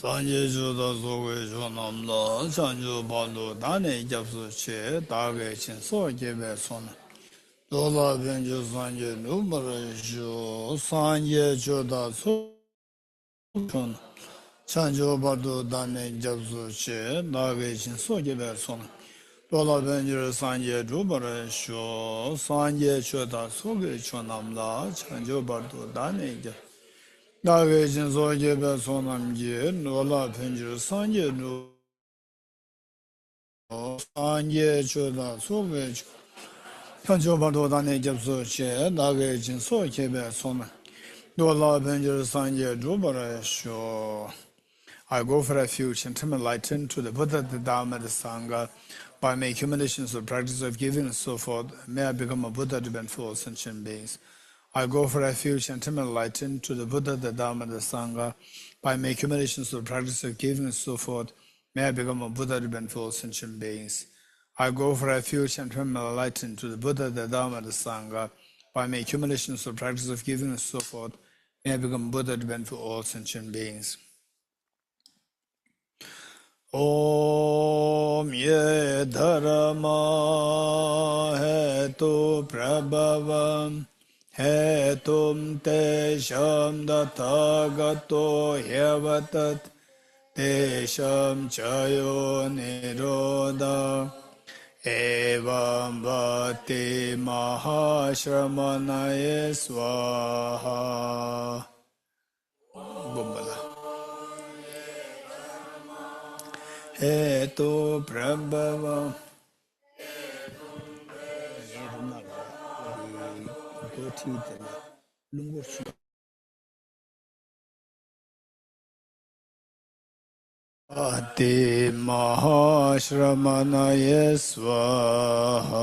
Sanje Juda Zogue Jonamla, Sanju Bando, Dane Japsu Che, Dage Chin So Gebe Son, Dola Benju Sanje Numere Ju, Sanje Juda Sukun, Sanju Bando, Dane Japsu Che, Dage Chin So Gebe Son, Dola Benju Sanje Numere Ju, Sanje Juda Suge Chonamla, Sanju Bando, Dane Japsu Dage Chin So Gebe Sonam Ye, Nola Benju Sanje Nu. Sanje Choda Soge Tancho Dane Japso Che, Nage Jin So Kebe Sona. Dola Benjer Sanje Drubara Sho. I go for refuge and am enlightened to the Buddha, the Dharma, the Sangha, by my accumulations of practice of giving and so forth. May I become a Buddha to benefit all sentient beings. I go for refuge and am enlightened to the Buddha, the Dharma, the Sangha, by my accumulations of practice of giving and so forth. May I become a Buddha to benefit all sentient beings. I go for refuge and am enlightened to the Buddha, the Dharma, the Sangha, by my accumulations of practice of giving and so forth. May I become Buddha to benefit all sentient beings. Om ye dharma hetu prabhavam hetum te sham dathagato hyevatat te sham chayo nirodha evam bhati mahashramanaye swaha. Bumbala. Hetu prabhava Ati mahashramanaye swaha.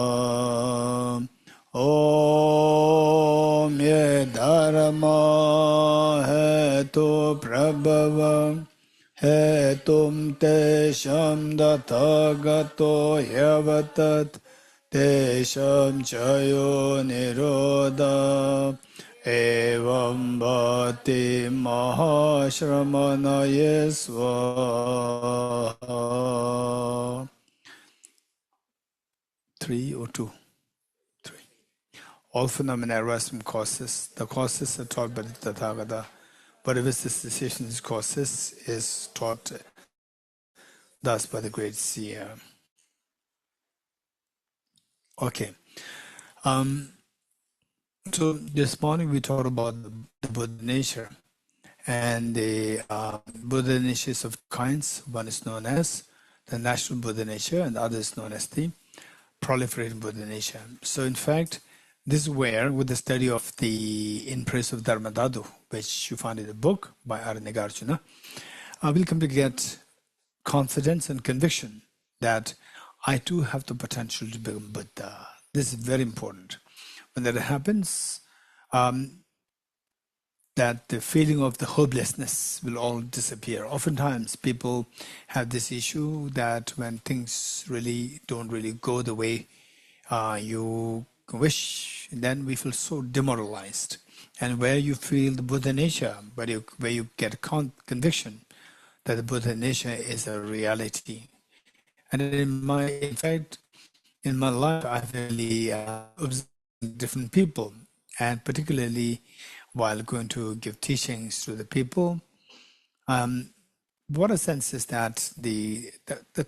Om ye dharma hetu prabhava hetum te sham dathagato hyevatat te sham chayo nirodha evam bhati mahashramanaye swaha. 3 or 2? 3. All phenomena arise from causes. The causes are taught by the Tathagata. Whatever cessation's causes is taught thus by the great seer. Okay. So this morning we talked about the Buddha nature, and the Buddha natures of kinds. One is known as the natural Buddha nature, and the other is known as the proliferating Buddha nature. So in fact, this is where, with the study of the In Praise of Dharmadhatu, which you find in the book by Aranagarjuna, we'll come to get confidence and conviction that I too have the potential to become Buddha. This is very important. When that happens, that the feeling of the hopelessness will all disappear. Oftentimes, people have this issue that when things really don't really go the way you wish, then we feel so demoralized. And where you feel the Buddha nature, where you get conviction that the Buddha nature is a reality. And in fact, in my life, I've really observed different people, and particularly while going to give teachings to the people, what I sense is that the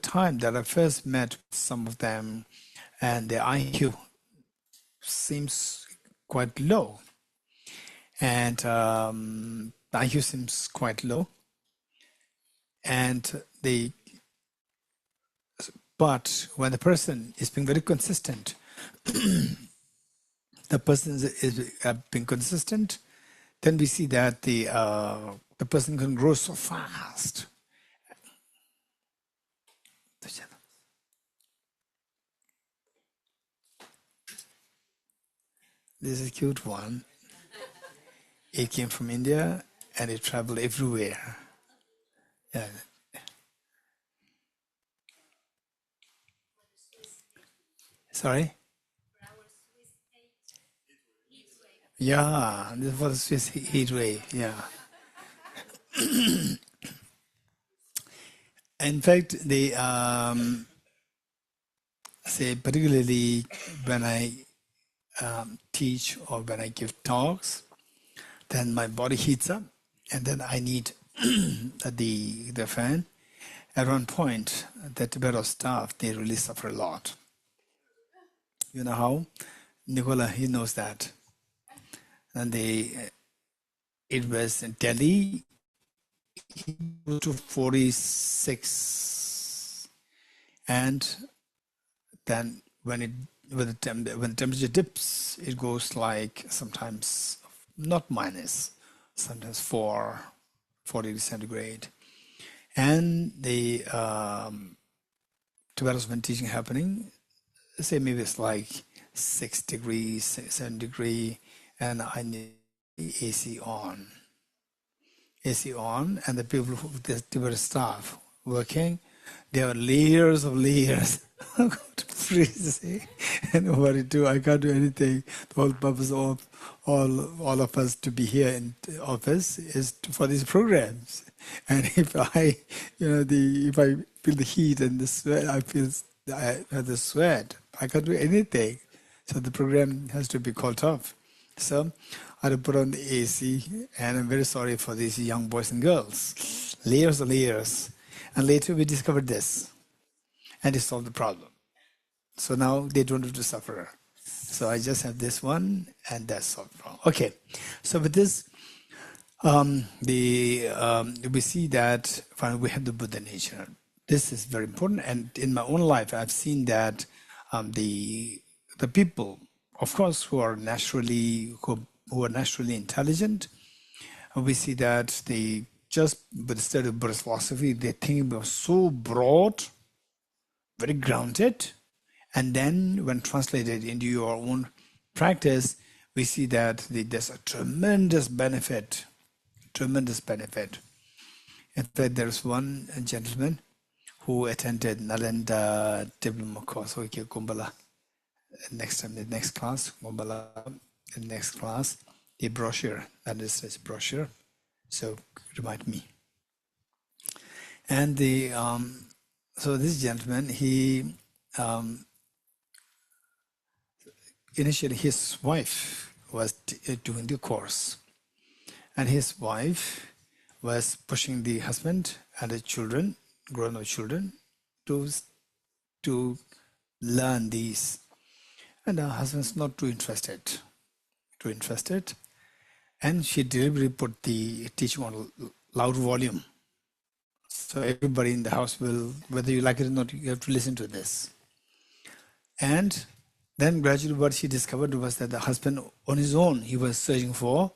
time that I first met some of them, and their IQ seems quite low, and the IQ seems quite low, and but when the person is being very consistent, the person is being consistent, then we see that the person can grow so fast. This is a cute one. It came from India and it traveled everywhere. Yeah. Sorry? Yeah, this was Swiss heat wave. Yeah. In fact, the say particularly when I teach or when I give talks, then my body heats up, and then I need the fan. At one point, the Tibet staff, they really suffer a lot. You know how? Nicola, he knows that. And it was in Delhi, he goes to 46, and then when the temperature dips, it goes like sometimes not minus, sometimes 40 degrees centigrade. And the Tibetan when teaching happening, say maybe it's like 6 degrees, 7 degree, and I need AC on. AC on, and the people, the Tibetan staff working, there are layers of layers. I'm going to freeze, and nobody do. I can't do anything. The whole purpose of all of us to be here in the office is for these programs. And if I, if I feel the heat and the sweat, I have the sweat. I can't do anything. So the program has to be called off. So I had to put on the AC, and I'm very sorry for these young boys and girls. Layers and layers. And later we discovered this, and it solved the problem. So now they don't have to suffer. So I just have this one, and that's solved the problem. Okay, so with this, we see that we have the Buddha nature. This is very important, and in my own life, I've seen that the people, of course, who are naturally intelligent, we see that they just with the study of Buddhist philosophy, they think about so broad, very grounded, and then when translated into your own practice, we see that there's a tremendous benefit. Tremendous benefit. In fact, there's one gentleman who attended Nalanda diploma course, okay, Kumbala. Next time, the next class, Kumbala, the next class, the brochure, that is this brochure. So remind me. And so this gentleman, he initially his wife was doing the course, and his wife was pushing the husband and the children, grown-up children, to learn these. And the husband's not too interested. And she deliberately put the teaching on loud volume. So everybody in the house will, whether you like it or not, you have to listen to this. And then gradually what she discovered was that the husband on his own, he was searching for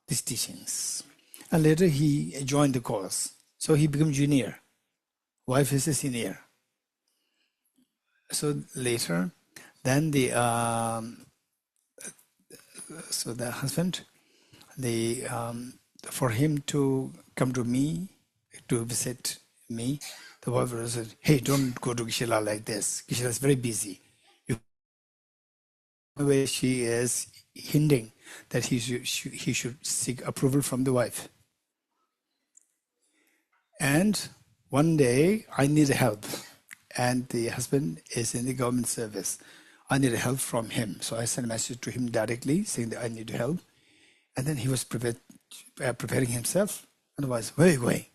these teachings. And later he joined the course. So he became junior. Wife is a senior. So later, then so the husband, for him to come to me, to visit me, the wife said, hey, don't go to Geshe like this. Geshe is very busy. The way she is hinting that he should seek approval from the wife. And one day I need help, and the husband is in the government service. I need help from him. So I sent a message to him directly saying that I need help. And then he was preparing himself. Otherwise, where are you going?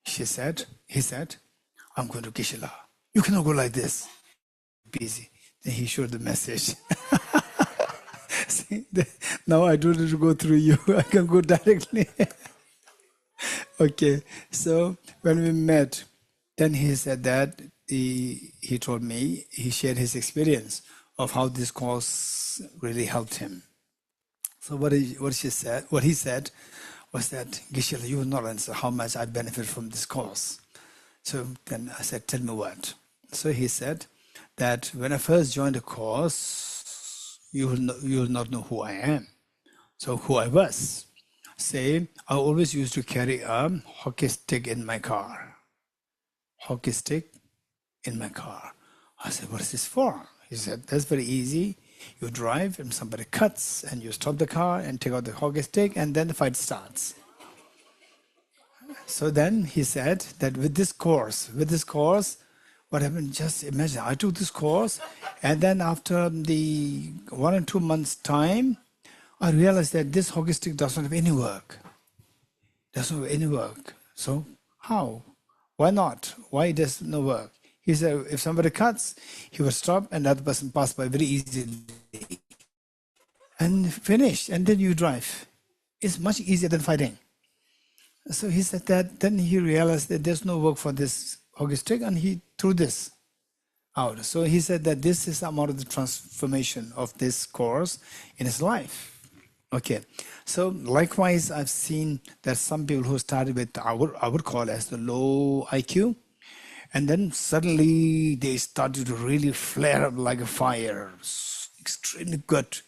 He said, I'm going to Geshe La. You cannot go like this. Busy. Then he showed the message. See, now I don't need to go through you. I can go directly. Okay. So when we met, then he said that he told me, he shared his experience of how this course really helped him. So what he said was that, Geshe, you will not answer how much I benefit from this course. So then I said, tell me what. So he said that when I first joined the course, you will not know who I am. So who I was. Say, I always used to carry a hockey stick in my car. Hockey stick in my car. I said, what is this for? He said, that's very easy. You drive and somebody cuts and you stop the car and take out the hockey stick and then the fight starts. So then he said that with this course, what happened, just imagine, I took this course and then after the 1 or 2 months time, I realized that this hockey stick doesn't have any work. Doesn't have any work. So how? Why not? Why does it not work? He said if somebody cuts, he would stop and that person pass by very easily. And finish, and then you drive. It's much easier than fighting. So he said that, then he realized that there's no work for this hockey stick and he threw this out. So he said that this is amount of the transformation of this course in his life. Okay, so likewise, I've seen that some people who started with I would call as the low IQ, and then suddenly they started to really flare up like a fire, extremely good,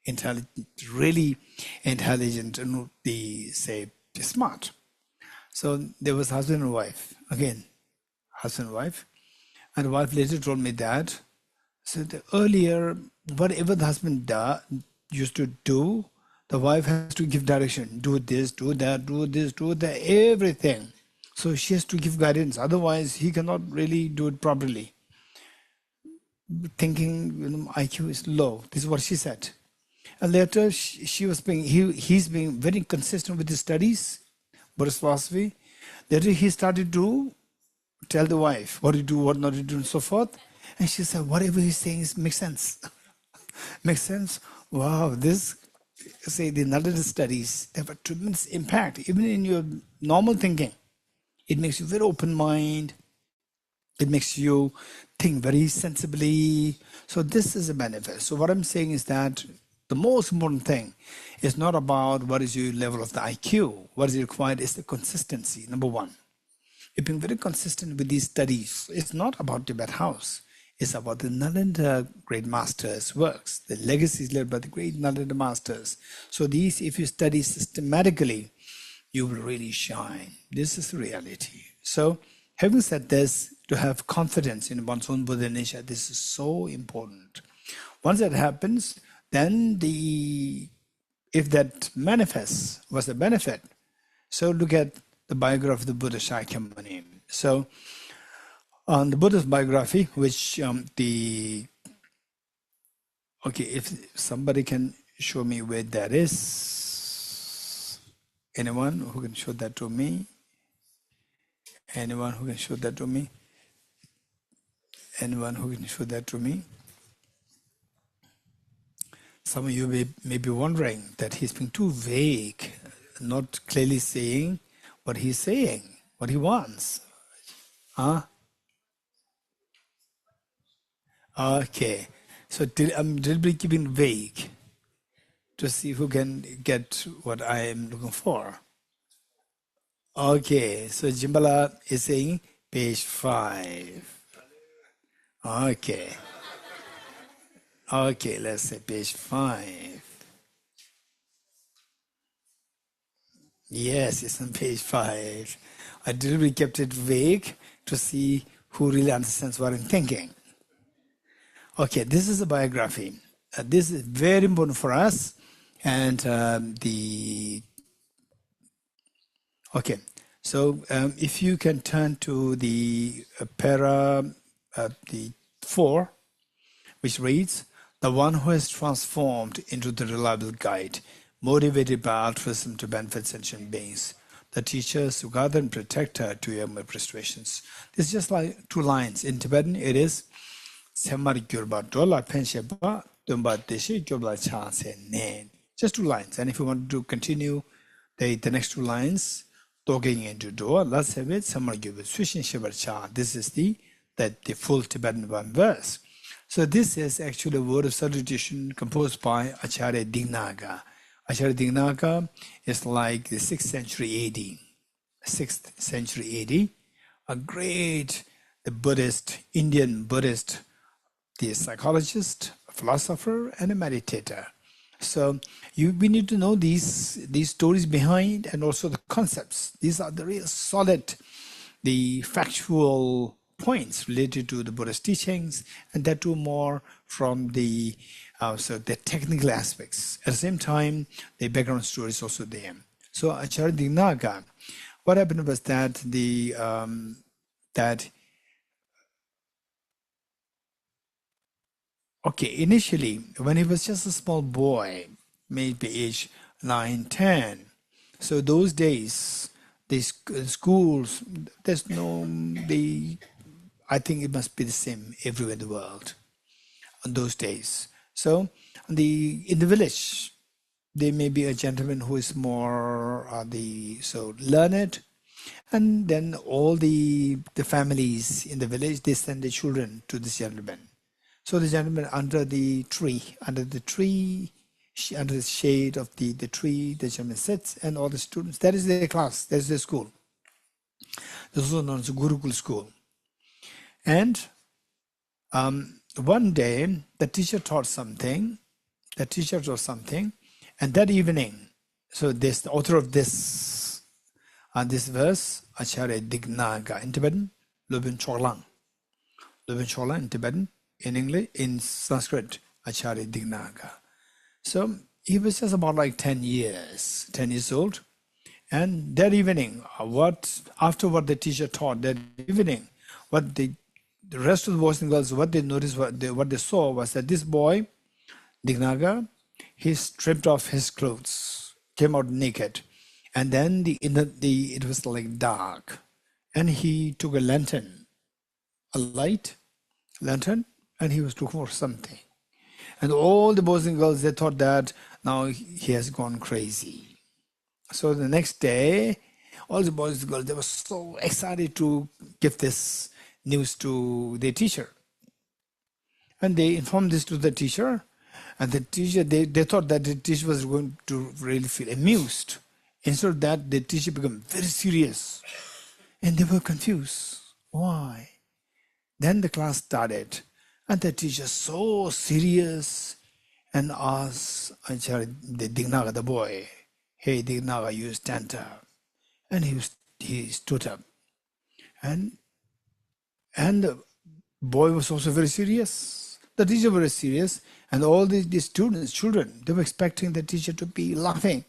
intelligent, really intelligent, and they say smart. So there was husband and wife, again, husband and wife. And the wife later told me that, so the earlier, whatever the husband used to do, the wife has to give direction, do this, do that, do this, do that, everything. So she has to give guidance, otherwise he cannot really do it properly. Thinking IQ is low, this is what she said. And later he's being very consistent with his studies, Buddhist philosophy. Later he started to tell the wife what to do, what not to do, and so forth. And she said, whatever he's saying makes sense. Makes sense? Wow, this, say, the Nalanda studies, they have a tremendous impact, even in your normal thinking. It makes you very open mind. It makes you think very sensibly. So this is a benefit. So what I'm saying is that the most important thing is not about what is your level of the IQ. What is required is the consistency, number one. You're being very consistent with these studies. It's not about Tibet House. It's about the Nalanda great masters' works, the legacies led by the great Nalanda masters. So these, if you study systematically, you will really shine. This is the reality. So having said this, to have confidence in one's own Buddha nature, this is so important. Once that happens, then if that manifests, was the benefit. So look at the biography of the Buddha Shakyamuni. So on the Buddha's biography, which if somebody can show me where that is. Anyone who can show that to me? Anyone who can show that to me? Anyone who can show that to me? Some of you may be wondering that he's being too vague, not clearly saying what he's saying, what he wants. Huh? Okay. So I'm deliberately keeping vague to see who can get what I am looking for. Okay, so Jimbala is saying page 5. Okay. Okay, let's say page 5. Yes, it's on page 5. I deliberately kept it vague to see who really understands what I'm thinking. Okay, this is a biography. This is very important for us. And okay, so if you can turn to the the 4, which reads, the one who has transformed into the reliable guide, motivated by altruism to benefit sentient beings, the teacher, Sugata, and protector to your prestations. This is just like 2 lines. In Tibetan, it is Semar Gyurba Dola Pensheba Dumba Deshi Gyurba Chance Nen. Just 2 lines. And if you want to continue the next 2 lines, talking into door, let's have it. Semar Gyurba Swishin Shebar Cha. This is the full Tibetan 1 verse. So this is actually a word of salutation composed by Acharya Dignaga. Acharya Dignaga is like the 6th century AD. 6th century AD, a great Indian Buddhist, the psychologist, a philosopher, and a meditator. So we need to know these stories behind and also the concepts. These are the real solid, the factual points related to the Buddhist teachings, and that too more from the So the technical aspects. At the same time, the background story is also there. So Acharya Dignaga, what happened was that initially, when he was just a small boy, maybe age 9, 10, so those days, the schools, there's no, I think it must be the same everywhere in the world on those days. So in the village, there may be a gentleman who is more learned, and then all the families in the village, they send their children to this gentleman. So the gentleman under the shade of the tree, the gentleman sits, and all the students, that is their class, that is their school. This is also known as a Gurukul school. And one day, the teacher taught something, and that evening, so this, the author of this verse, Acharya Dignaga, in Tibetan, Lobin Cholang in Tibetan, in English, in Sanskrit, Acharya Dignaga. So he was just about like 10 years old. And that evening, after what the teacher taught that evening, what the rest of the boys and girls, what they noticed, what they saw was that this boy, Dignaga, he stripped off his clothes, came out naked, and then it was like dark, and he took a lantern, and he was looking for something. And all the boys and girls, they thought that now he has gone crazy. So the next day, all the boys and girls, they were so excited to give this news to their teacher. And they informed this to the teacher, and the teacher, they thought that the teacher was going to really feel amused. Instead of that, the teacher became very serious, and they were confused. Why? Then the class started, and the teacher so serious and asked the Dignaga, the boy, "Hey Dignaga, you stand up." And he stood up, and the boy was also very serious. The teacher was very serious, and all the students, children, they were expecting the teacher to be laughing.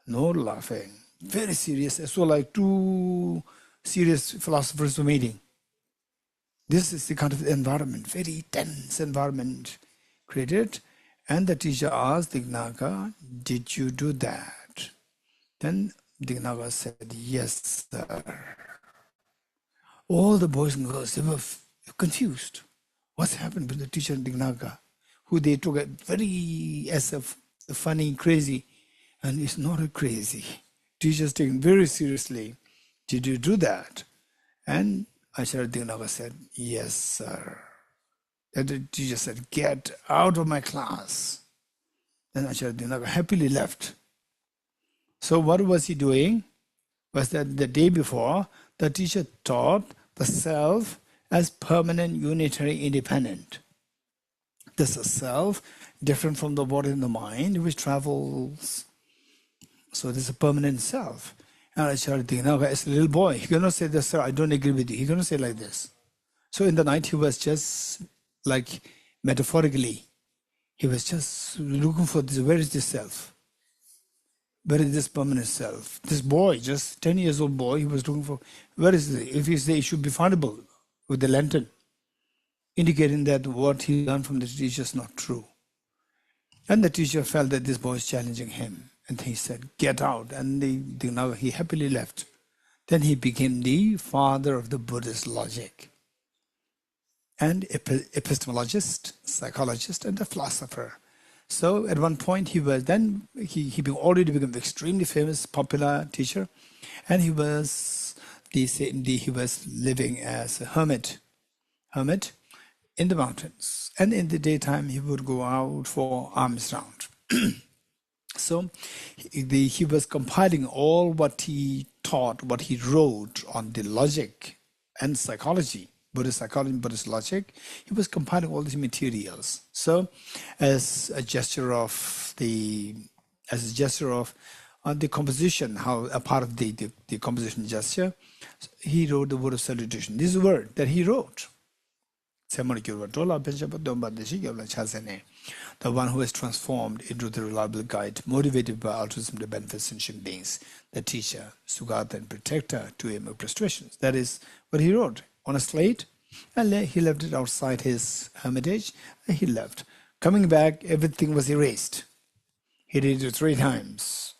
No laughing, very serious. So like two serious philosophers were meeting. This is the kind of environment, very tense environment created. And the teacher asked Dignaga, "Did you do that?" Then Dignaga said, "Yes, sir." All the boys and girls, they were confused. What's happened with the teacher and Dignaga, who they took as a funny, crazy, and it's not a crazy. Teacher's taken very seriously. "Did you do that?" And Acharya Dignaga said, "Yes, sir." Then the teacher said, "Get out of my class." Then Acharya Dignaga happily left. So what was he doing? Was that the day before, the teacher taught the self as permanent, unitary, independent. This is self, different from the body and the mind, which travels. So this is a permanent self. And Acharya Dignaga, as a little boy, he cannot say this, "Sir, I don't agree with you." He cannot say like this. So in the night, he was just like metaphorically, he was just looking for this, where is this self? Where is this permanent self? This boy, just 10 years old boy, he was looking for, where is it? If he say it should be findable with the lantern, indicating that what he learned from the teacher is not true. And the teacher felt that this boy is challenging him. And he said, "Get out." And he happily left. Then he became the father of the Buddhist logic, and epistemologist, psychologist, and a philosopher. So at one point he already became an extremely famous, popular teacher, and he was living as a hermit in the mountains. And in the daytime he would go out for alms round. So he was compiling all what he taught, what he wrote on the logic and psychology, Buddhist psychology and Buddhist logic. He was compiling all these materials. So as a gesture of the composition, how a part of the composition gesture, he wrote the word of salutation. This is a word that he wrote. The one who is transformed into the reliable guide, motivated by altruism to benefit sentient beings, the teacher, Sugata and protector to him of prostrations. That is what he wrote on a slate, and he left it outside his hermitage, and he left. Coming back, everything was erased. He did it 3 times.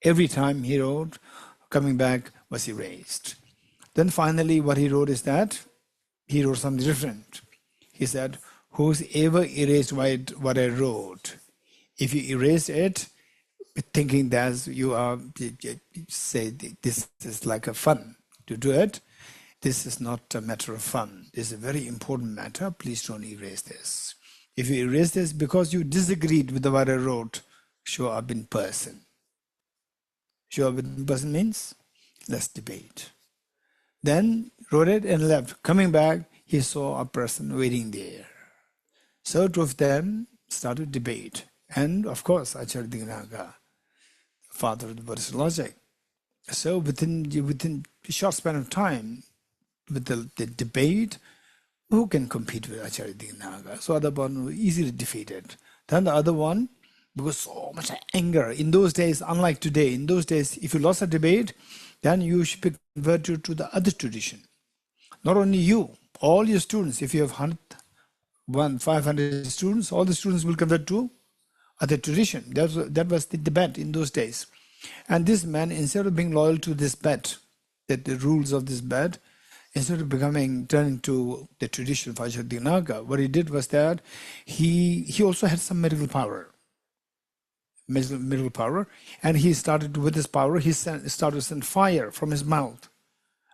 Every time he wrote, coming back was erased. Then finally what he wrote is that he wrote something different. He said, whoever erased what I wrote, if you erase it, thinking that you are, say this is like a fun to do it, this is not a matter of fun. This is a very important matter. Please don't erase this. If you erase this because you disagreed with what I wrote, show up in person. Show up in person means, let's debate. Then wrote it and left. Coming back, he saw a person waiting there. So two of them started debate. And of course, Acharya Dignaga, father of the Buddhist logic. So within a short span of time, with the debate, who can compete with Acharya Dignaga? So other one was easily defeated. Then the other one, because so much anger. In those days, unlike today, in those days, if you lost a debate, then you should be converted to the other tradition. Not only you, all your students, if you have 500 students, all the students will convert to other tradition. That was the debate in those days. And this man, instead of being loyal to this bet, that the rules of this bet, instead of turning to the tradition of Acharya Dignaga, what he did was that he also had some medical power. Medical power, and he started with his power, he started to send fire from his mouth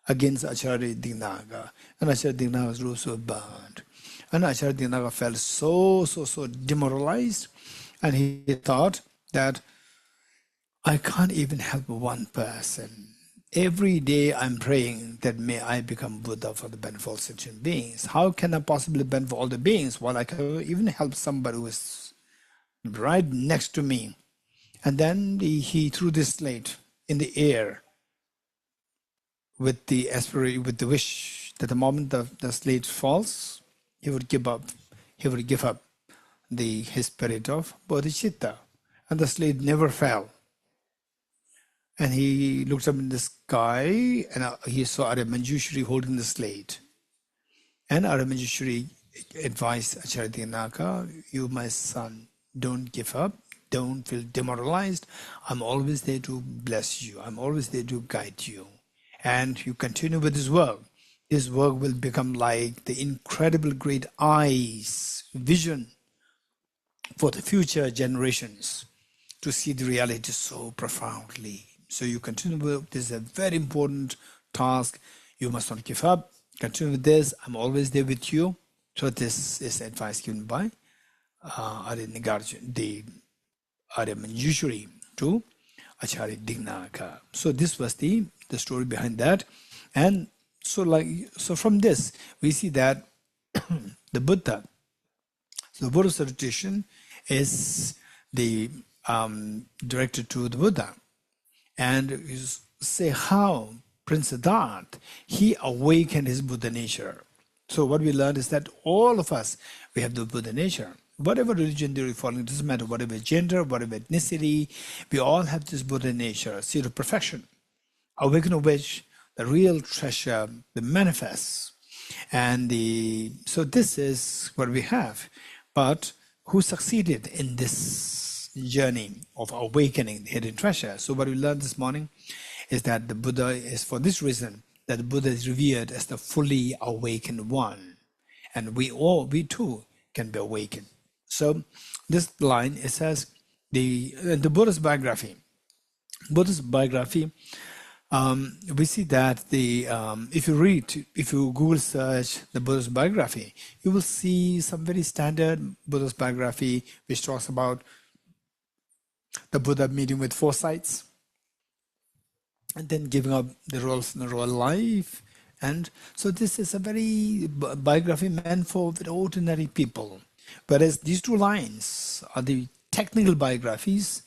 against Acharya Dignaga, and Acharya Dignaga's rose was burned. And Acharya Dignaga felt so demoralized, and he thought that I can't even help one person. Every day I'm praying that may I become Buddha for the benefit of all sentient beings. How can I possibly benefit all the beings while I can even help somebody who is right next to me? And then he threw this slate in the air with the wish that the moment the slate falls, he would give up his spirit of Bodhicitta. And the slate never fell. And he looked up in the sky, and he saw Arya Manjushri holding the slate. And Arya Manjushri advised Acharya Dignaga, you, my son, don't give up. Don't feel demoralized. I'm always there to bless you. I'm always there to guide you. And you continue with this work. This work will become like the incredible great eyes, vision for the future generations to see the reality so profoundly. So you continue with this is a very important task. You must not give up. Continue with this. I'm always there with you. So this is advice given by Arya Manjushri to Acharya Dignaga. So this was the story behind that. And so from this we see that the Buddha, so the Buddhist tradition is the directed to the Buddha. And you say how Prince Siddhartha, he awakened his Buddha nature. So what we learned is that all of us, we have the Buddha nature. Whatever religion they're following, it doesn't matter, whatever gender, whatever ethnicity, we all have this Buddha nature, seed of perfection, awakening of which the real treasure, the manifests. And so this is what we have. But who succeeded in this journey of awakening the hidden treasure? So what we learned this morning is that the Buddha is, for this reason, that the Buddha is revered as the fully awakened one. And we too can be awakened. So this line, it says, the Buddha's biography. Buddha's biography, we see that if you Google search the Buddha's biography, you will see some very standard Buddha's biography which talks about the Buddha meeting with foresights and then giving up the roles in the royal life. And so this is a very biography meant for ordinary people. Whereas these two lines are the technical biographies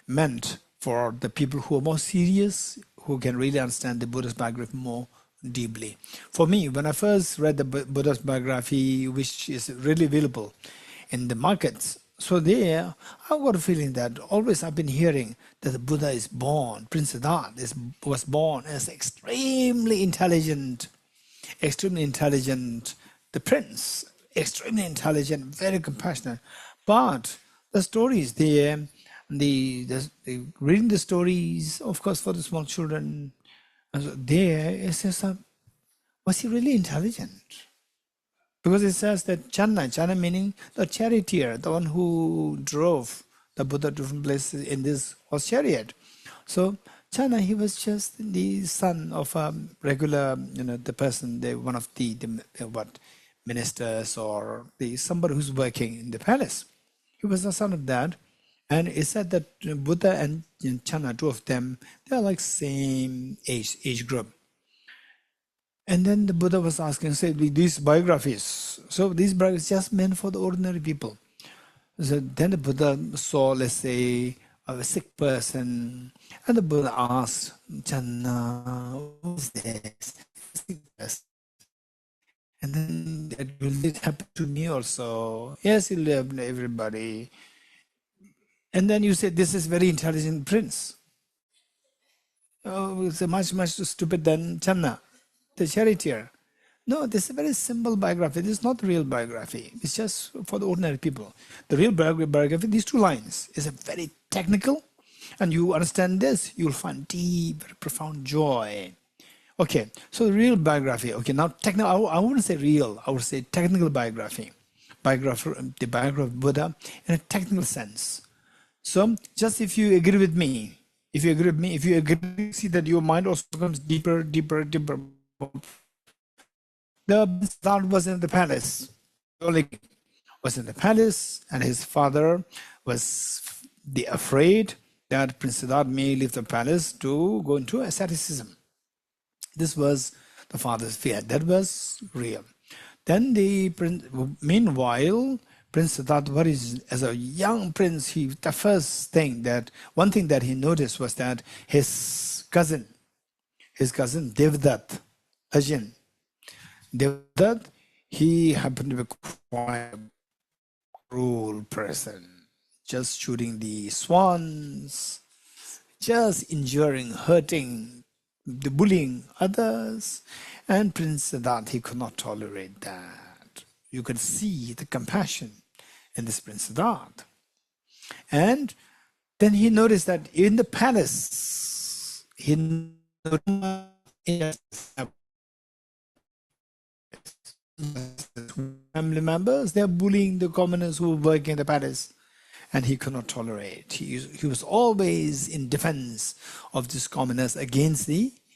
meant for the people who are more serious, who can really understand the Buddhist biography more deeply. For me, when I first read the Buddha's biography, which is really available in the markets, so there I got a feeling that always I've been hearing that the Buddha is born, Prince Siddhartha was born as extremely intelligent, the prince, extremely intelligent, very compassionate. But the stories there, reading the stories, of course, for the small children, and so there it says, was he really intelligent? Because it says that Channa meaning the charioteer, the one who drove the Buddha to different places in this horse chariot. So Channa, he was just the son of a regular, the person, one of the ministers or somebody who's working in the palace. He was the son of that. And it said that Buddha and Channa, two of them, they are like same age group. And then the Buddha was asking, say, these biographies. So these biographies just meant for the ordinary people. So then the Buddha saw, let's say, a sick person, and the Buddha asked, Channa, who is this sick person? And then will it happen to me also? Yes, it will happen to everybody. And then you say, this is very intelligent prince. Oh, it's much stupid than Channa, the charioteer. No, this is a very simple biography. This is not real biography. It's just for the ordinary people. The real biography, these two lines, is a very technical, and you understand this, you'll find deep, very profound joy. Okay, so the real biography. Okay, now technical. I wouldn't say real. I would say technical biography. The biography of Buddha in a technical sense. So, just if you agree with me, if you agree, see that your mind also becomes deeper. The Siddhartha was in the palace. Loseling was in the palace, and his father was afraid that Prince Siddhartha may leave the palace to go into asceticism. This was the father's fear. That was real. Then meanwhile, Prince Siddhartha, as a young prince, one thing that he noticed was that his cousin Devdutt, Ajin, Devdutt, he happened to be quite a cruel person, just shooting the swans, just injuring, hurting, bullying others. And Prince Siddhartha, he could not tolerate that. You could see the compassion in this Prince Siddhartha. And then he noticed that in the palace, family members, they are bullying the commoners who work in the palace. And he could not tolerate. He was always in defense of these commoners against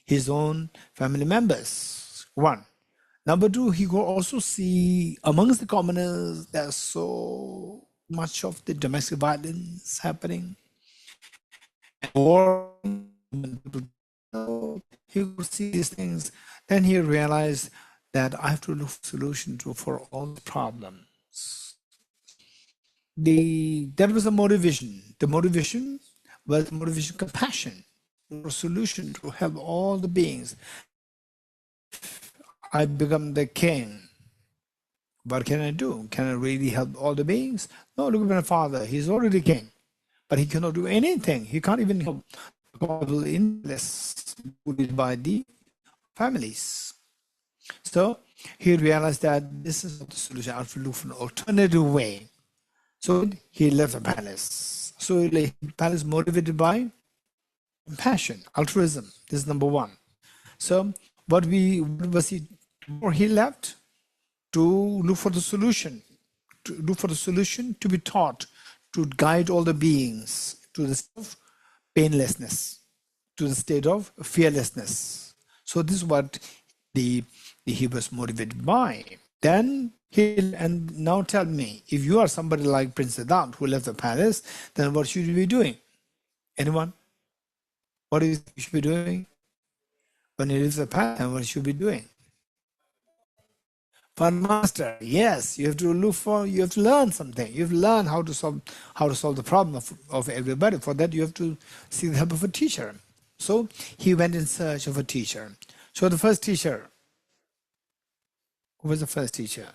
his own family members. One. Number two, he could also see amongst the commoners there's so much of the domestic violence happening. Or he could see these things. Then he realized that I have to look for a solution for all the problems. That was the motivation. The motivation was compassion, a solution to help all the beings. I become the king. What can I do? Can I really help all the beings? No, look at my father. He's already king. But he cannot do anything. He can't even help people unless bullied by the families. So he realized that this is not the solution. I have to look for an alternative way. So he left the palace. So he left the palace motivated by compassion, altruism. This is number one. So what was he? Or he left to look for the solution, to be taught, to guide all the beings to the state of painlessness, to the state of fearlessness. So this is what he was motivated by. Then and now tell me, if you are somebody like Prince Siddhartha who left the palace, then what should you be doing? Anyone? What do you think you should be doing? When you leave the palace, then what should you be doing? Fun master, yes, you have to learn something. You have to learn how to solve the problem of everybody. For that, you have to seek the help of a teacher. So he went in search of a teacher. So the first teacher, who was the first teacher?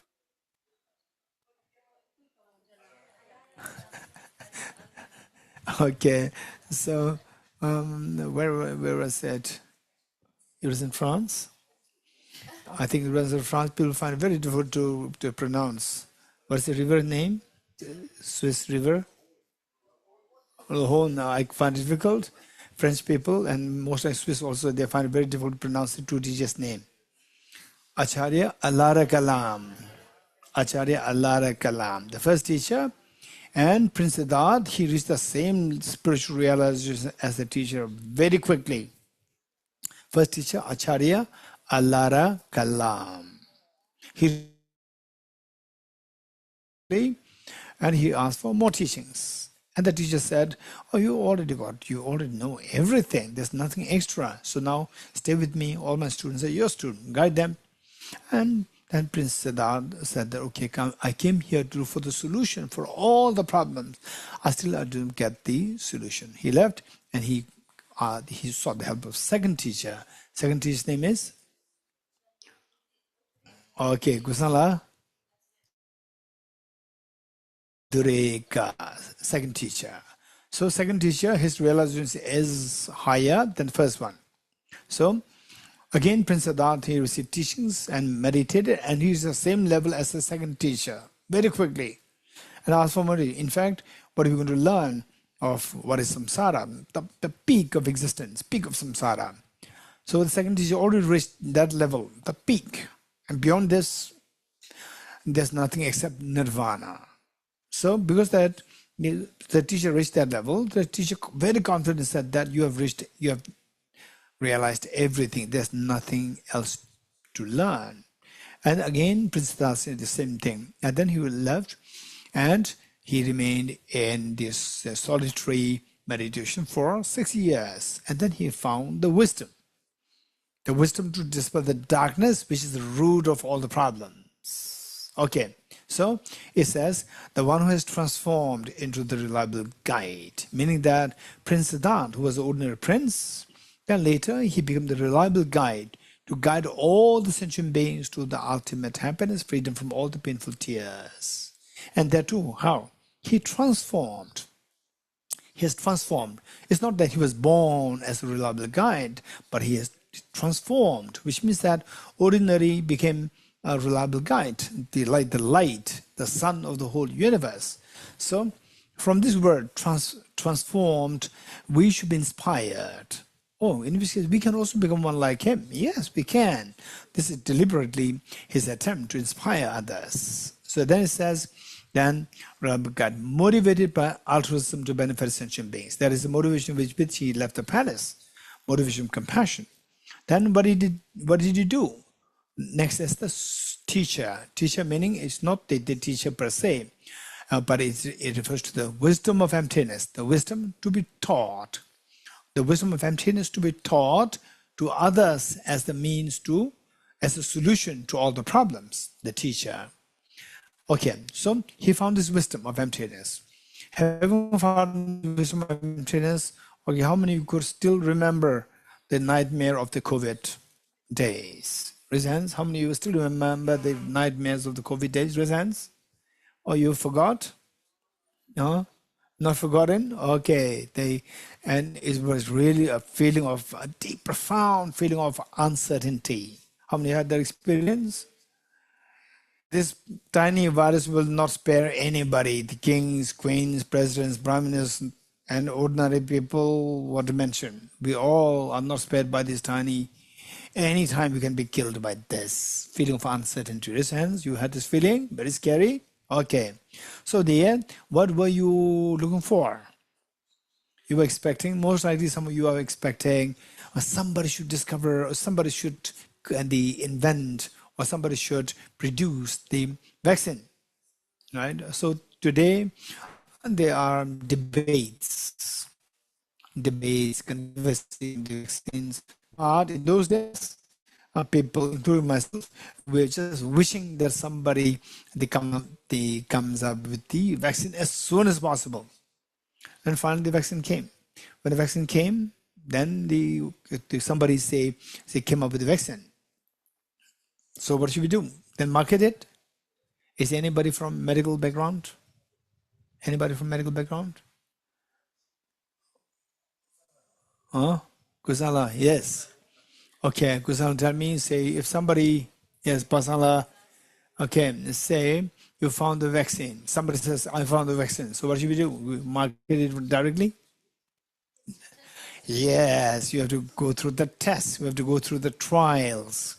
Okay, so where was it? It was in France. I think it was in France. People find it very difficult to pronounce. What's the river name? Swiss river. The whole now I find it difficult. French people and most like Swiss also, they find it very difficult to pronounce the two teachers' name. Acharya Alara Kalam. Acharya Alara Kalam, the first teacher. And Prince Siddhartha, he reached the same spiritual realization as the teacher very quickly. First teacher, Acharya Alara Kalam. And he asked for more teachings. And the teacher said, oh, you already know everything. There's nothing extra. So now stay with me. All my students are your students. Guide them. And then Prince Siddhartha said that, okay, I came here to look for the solution for all the problems. I didn't get the solution. He left and he sought the help of second teacher. Second teacher's name is? Okay, Gusala Dureka, second teacher. So second teacher, his realization is higher than the first one. So again, Prince Siddhartha, he received teachings and meditated, and he is the same level as the second teacher, very quickly. And asked for more. In fact, what are we going to learn of what is samsara, the peak of existence, peak of samsara. So the second teacher already reached that level, the peak. And beyond this, there's nothing except nirvana. So because that the teacher reached that level, the teacher very confidently said that you have realized everything. There's nothing else to learn. And again, Prince Siddhartha said the same thing. And then he left and he remained in this solitary meditation for 6 years. And then he found the wisdom to dispel the darkness, which is the root of all the problems. Okay, so it says, the one who has transformed into the reliable guide, meaning that Prince Siddhartha, who was the ordinary prince, then later he became the reliable guide to guide all the sentient beings to the ultimate happiness, freedom from all the painful tears. And that too, how? He transformed. He has transformed. It's not that he was born as a reliable guide, but he has transformed, which means that ordinary became a reliable guide, the light, the sun of the whole universe. So from this word, transformed, we should be inspired. Oh, in which case we can also become one like him. Yes, we can. This is deliberately his attempt to inspire others. So then it says, then Rabbi got motivated by altruism to benefit sentient beings. That is the motivation with which he left the palace. Motivation of compassion. Then what did he do? Next is the teacher. Teacher meaning it's not the teacher per se, but it refers to the wisdom of emptiness, the wisdom to be taught. The wisdom of emptiness to be taught to others as a solution to all the problems, the teacher. Okay, so he found this wisdom of emptiness. Having found the wisdom of emptiness, okay, how many of you could still remember the nightmare of the COVID days? Raise hands. How many of you still remember the nightmares of the COVID days? Raise hands. Or you forgot? No? Not forgotten? Okay. And it was really a deep, profound feeling of uncertainty. How many had that experience? This tiny virus will not spare anybody. The kings, queens, presidents, brahmanas, and ordinary people, what to mention. We all are not spared by this tiny. Anytime we can be killed by this feeling of uncertainty. Raise hands. You had this feeling? Very scary? Okay. So there, what were you looking for? You were expecting, most likely some of you are expecting somebody should discover, or somebody should invent, or somebody should produce the vaccine, right? So today there are debates, conversing the vaccines. But in those days, people, including myself, were just wishing that somebody comes up with the vaccine as soon as possible. And finally, the vaccine came. When the vaccine came, then somebody say came up with a vaccine. So what should we do? Then market it? Is anybody from medical background? Anybody from medical background? Huh? Kusala, yes. Okay, Kusala, tell me, say if somebody, yes, Pasala, okay, say you found the vaccine. Somebody says, I found the vaccine. So what should we do? We market it directly? Yes, you have to go through the tests. We have to go through the trials,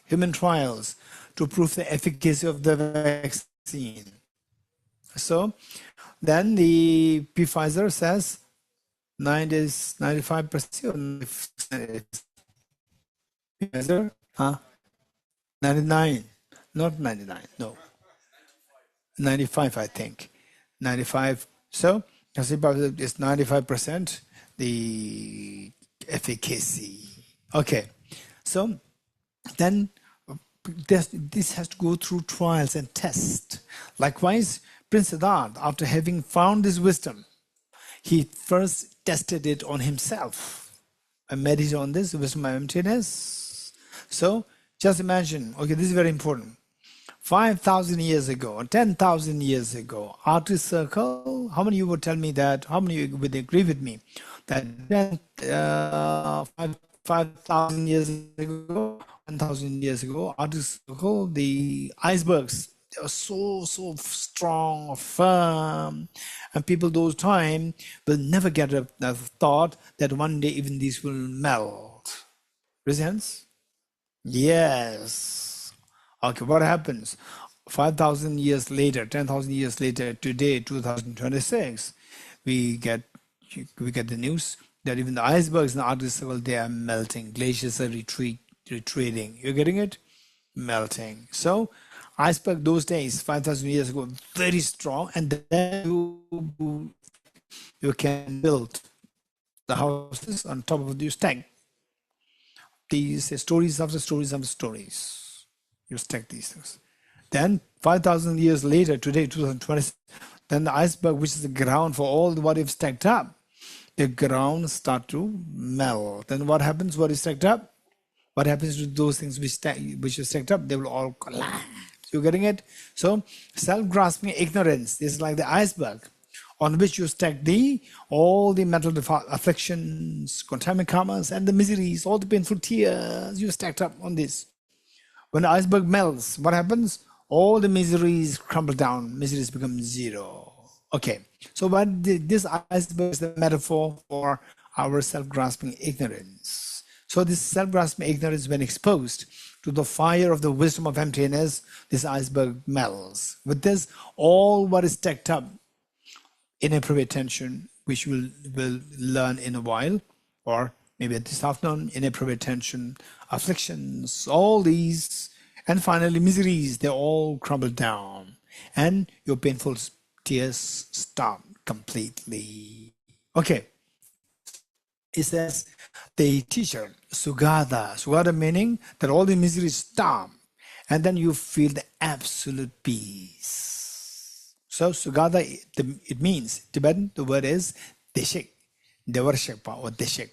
human trials, to prove the efficacy of the vaccine. So then the Pfizer says 95%. Pfizer, 99, not 99, no, 95, I think, 95. So it's 95% the efficacy. Okay, so then this has to go through trials and tests. Likewise, Prince Siddhartha, after having found this wisdom, he first tested it on himself and meditated on this wisdom of emptiness. So just imagine, okay, this is very important. 5,000 years ago, 10,000 years ago, artist circle, how many of you would tell me that, how many of you would agree with me that 5,000 years ago, 1,000 years ago, artist circle, the icebergs, they were so strong, firm, and people those time will never get a thought that one day even these will melt. Presents? Yes. Okay, what happens? 5,000 years later, 10,000 years later, today, 2026, we get the news that even the icebergs in the Arctic Circle, they are melting. Glaciers are retreating. You're getting it? Melting. So, iceberg those days, 5,000 years ago, very strong, and then you can build the houses on top of this stack. These stories after stories after stories. You stack these things. Then 5,000 years later, today, 2020, then the iceberg, which is the ground for all what you've stacked up, the ground start to melt. Then what happens? What is stacked up? What happens to those things which are stacked up? They will all collapse. You're getting it? So self-grasping ignorance is like the iceberg on which you stack all the mental afflictions, contaminant karmas, and the miseries, all the painful tears you stacked up on this. When the iceberg melts, what happens? All the miseries crumble down. Miseries become zero. Okay. So this iceberg is the metaphor for our self-grasping ignorance. So this self-grasping ignorance, when exposed to the fire of the wisdom of emptiness, this iceberg melts. With this, all what is stacked up, inappropriate tension, which we'll learn in a while, or maybe at this afternoon, inappropriate tension, afflictions, all these, and finally miseries, they all crumble down, and your painful tears stop completely. Okay. It says the teacher, Sugata meaning that all the miseries stop, and then you feel the absolute peace. So Sugata, it means, Tibetan, the word is Deshik, Devarshakpa or Deshik,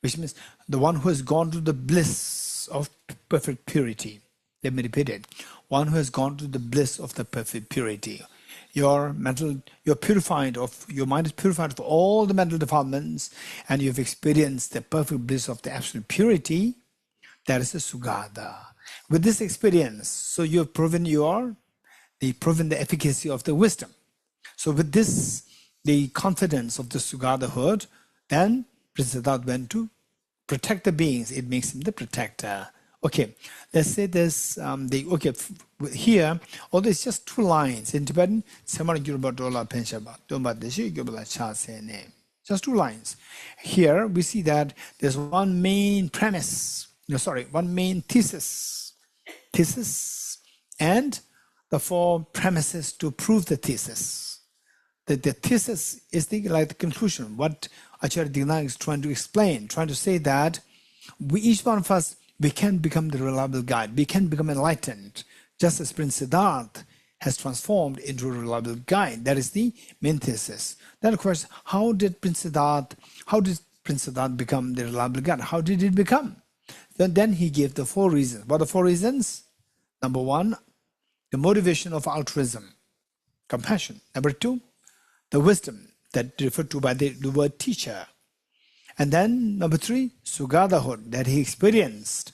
which means the one who has gone to the bliss of perfect purity. Let me repeat it. One who has gone to the bliss of the perfect purity. Your purified of, your mind is purified of all the mental defilements, and you've experienced the perfect bliss of the absolute purity. That is the Sugata. With this experience, so you have proven the efficacy of the wisdom. So with this, the confidence of the Sugatahood, then Prince Siddhartha went to protect the beings. It makes him the protector. Okay, let's say this, here, although it's just two lines in Tibetan, just two lines. Here we see that there's one main premise, one main thesis, and the four premises to prove the thesis. The thesis is like the conclusion, what Acharya Digna is trying to explain, trying to say that each one of us, we can become the reliable guide. We can become enlightened, just as Prince Siddhartha has transformed into a reliable guide. That is the main thesis. Then, of course, how did Prince Siddhartha, how did Prince Siddhartha become the reliable guide? How did it become? Then he gave the 4 reasons. What are the 4 reasons? Number 1, the motivation of altruism, compassion. Number 2, the wisdom that referred to by the word teacher. And then number 3, Sugadahud, that he experienced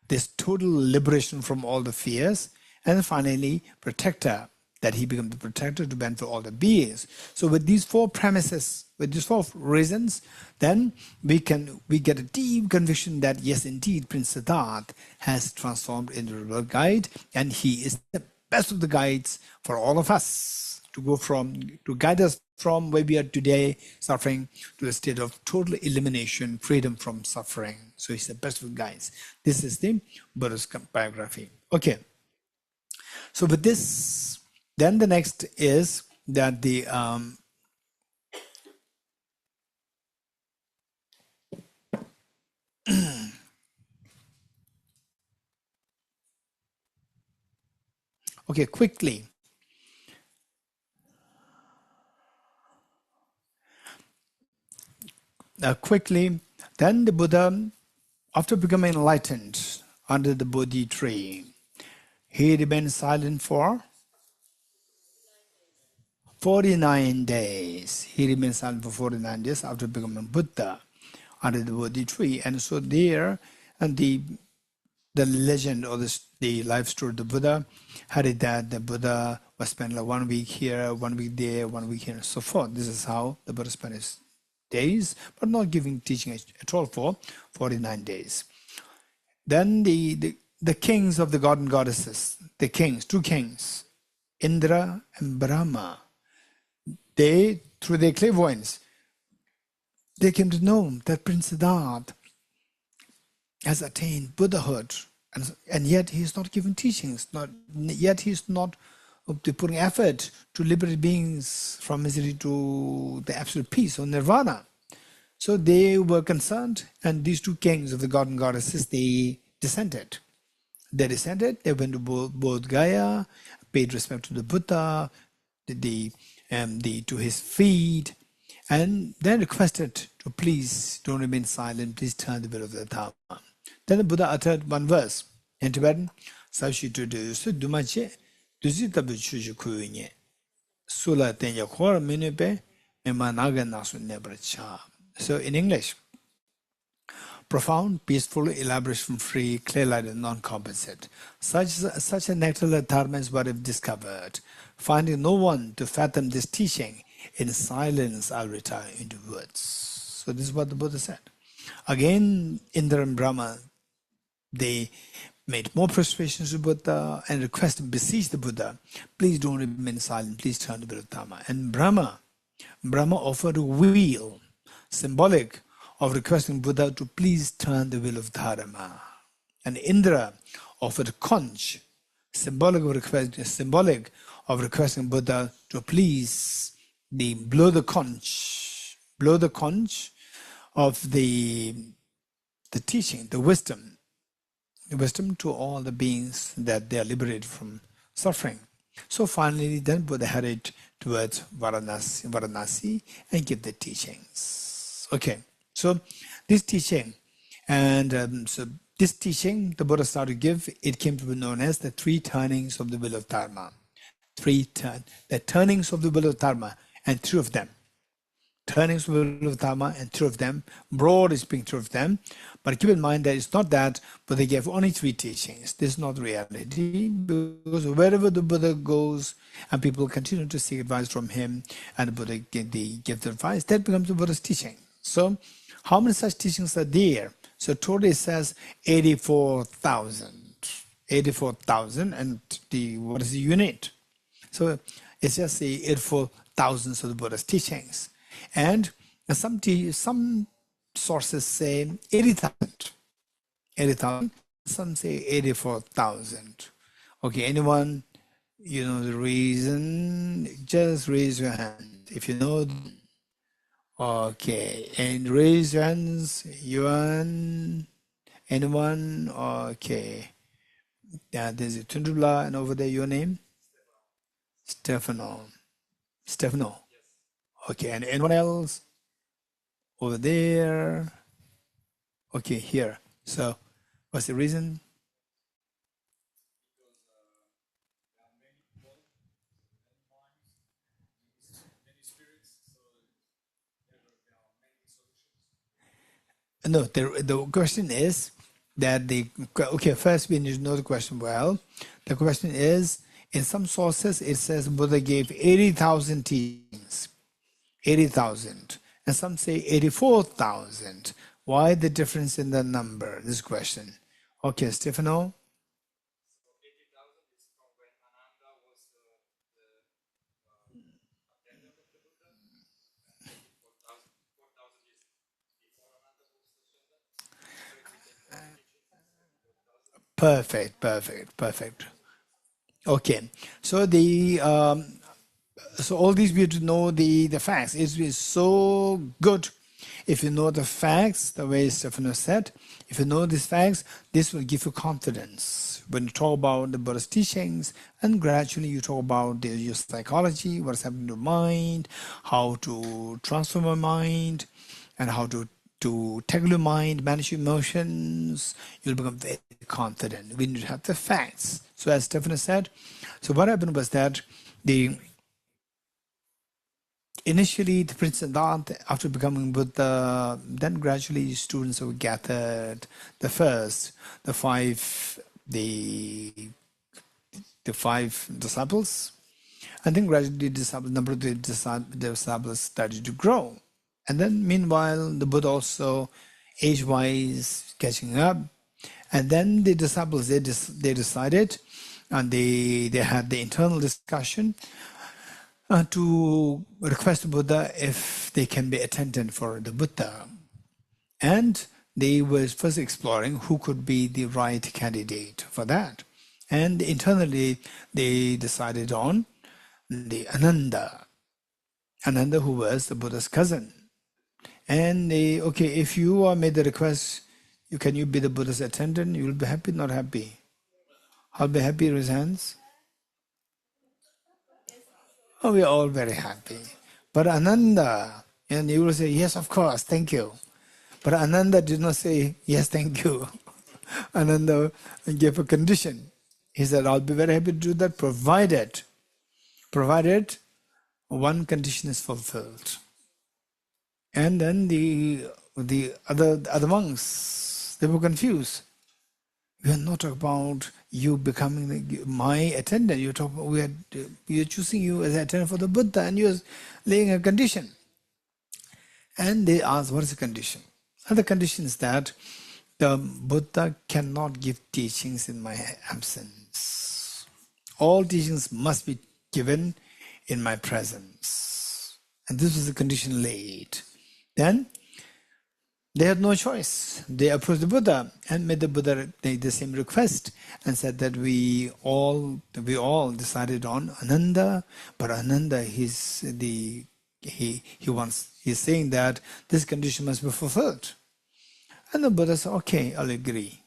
this total liberation from all the fears. And then finally, protector, that he became the protector to benefit all the beings. So with these 4 premises, with these 4 reasons, then we get a deep conviction that yes, indeed, Prince Siddhartha has transformed into a real guide, and he is the best of the guides for all of us to guide us from where we are today, suffering, to a state of total elimination, freedom from suffering. So he's the best of guides. This is the Buddhist biography. Okay. So with this, then the next is that the okay, quickly. Then the Buddha, after becoming enlightened under the Bodhi tree, he remained silent for 49 days. He remained silent for 49 days after becoming Buddha under the Bodhi tree. And so there, and the legend or the life story of the Buddha had it that the Buddha was spent like 1 week here, 1 week there, 1 week here, and so forth. This is how the Buddha spent his days, but not giving teaching at all for 49 days. Then the kings of the god and goddesses, the kings, 2 kings, Indra and Brahma, they, through their clairvoyance, they came to know that Prince Siddhartha has attained Buddhahood, and yet he is not giving teachings, yet he is not putting effort to liberate beings from misery to the absolute peace or nirvana. So they were concerned, and these 2 kings of the god and goddesses, they descended. They went to Bodh Gaya, paid respect to the Buddha, to his feet, and then requested to please don't remain silent, please turn the will of the Dharma. Then the Buddha uttered 1 verse in Tibetan, Sashi to do so dumache, duzitabu chuju kuyunye, sula tenya kor minupe, memanaga nasu nebracha. So in English, profound, peaceful, elaboration-free, clear-lighted, non-compensate. Such a nectar dharma is what I've discovered. Finding no one to fathom this teaching, in silence I'll retire into woods. So this is what the Buddha said. Again, Indra and Brahma, they made more prostrations to Buddha and requested, beseech the Buddha, please don't remain silent, please turn to the Dharma. And Brahma offered a wheel, symbolic of requesting Buddha to please turn the wheel of Dharma. And Indra offered a conch, symbolic of requesting Buddha to please blow the conch of the teaching, the wisdom to all the beings that they are liberated from suffering. So finally, then Buddha headed towards Varanasi and gave the teachings. Okay, so this teaching, and the Buddha started to give, it came to be known as the 3 turnings of the will of Dharma. The turnings of the will of Dharma, and 3 of them. Turnings of the will of Dharma, and 3 of them. Broad is being 3 of them. But keep in mind that it's not that, but they gave only 3 teachings. This is not reality, because wherever the Buddha goes and people continue to seek advice from him, and the Buddha gives the advice, that becomes the Buddha's teaching. So how many such teachings are there? So total it says 84,000. 84,000, and what is the unit? So it's just the 84,000 of the Buddha's teachings. And some sources say 80,000. 80,000. Some say 84,000. Okay, anyone, you know the reason? Just raise your hand if you know. Okay, and raise your hands. Anyone? Okay. Yeah, there's a Tundula, and over there, your name? Stefano. Okay, and anyone else? over there. Okay, here. So, what's the reason? No, the question is that okay, first we need to know the question well. The question is, in some sources it says Buddha gave 80,000 teachings, 80,000, and some say 84,000. Why the difference in the number? This question. Okay, Stefano. Perfect, perfect, perfect. Okay, so so all these we have to know the facts. It's so good if you know the facts, the way Stefano said. If you know these facts, this will give you confidence when you talk about the Buddhist teachings, and gradually you talk about your psychology, what's happening to mind, how to transform your mind, and how to tackle your mind, manage your emotions. You'll become very confident. We need to have the facts. So as Stefano said, so what happened was that initially the Prince Siddhartha, after becoming Buddha, then gradually students were gathered. The five disciples, and then gradually the number of the disciples started to grow. And then meanwhile, the Buddha also age-wise catching up. And then the disciples, they decided, and they had the internal discussion to request the Buddha if they can be attendant for the Buddha. And they were first exploring who could be the right candidate for that. And internally, they decided on the Ananda, who was the Buddha's cousin. And they, okay, if you are made the request, can you be the Buddha's attendant? You will be happy, not happy? I'll be happy, raise hands. Oh, we are all very happy. But Ananda, and you will say, yes, of course, thank you. But Ananda did not say, yes, thank you. Ananda gave a condition. He said, I'll be very happy to do that, provided one condition is fulfilled. And then the other monks, they were confused. We are not talking about you becoming my attendant. You're talking. We are choosing you as an attendant for the Buddha, and you're laying a condition. And they asked, what is the condition? And the condition is that the Buddha cannot give teachings in my absence. All teachings must be given in my presence. And this was the condition laid. Then they had no choice. They approached the Buddha and made the Buddha the same request and said that we all decided on Ananda, but Ananda he's saying that this condition must be fulfilled. And the Buddha said, okay, I'll agree.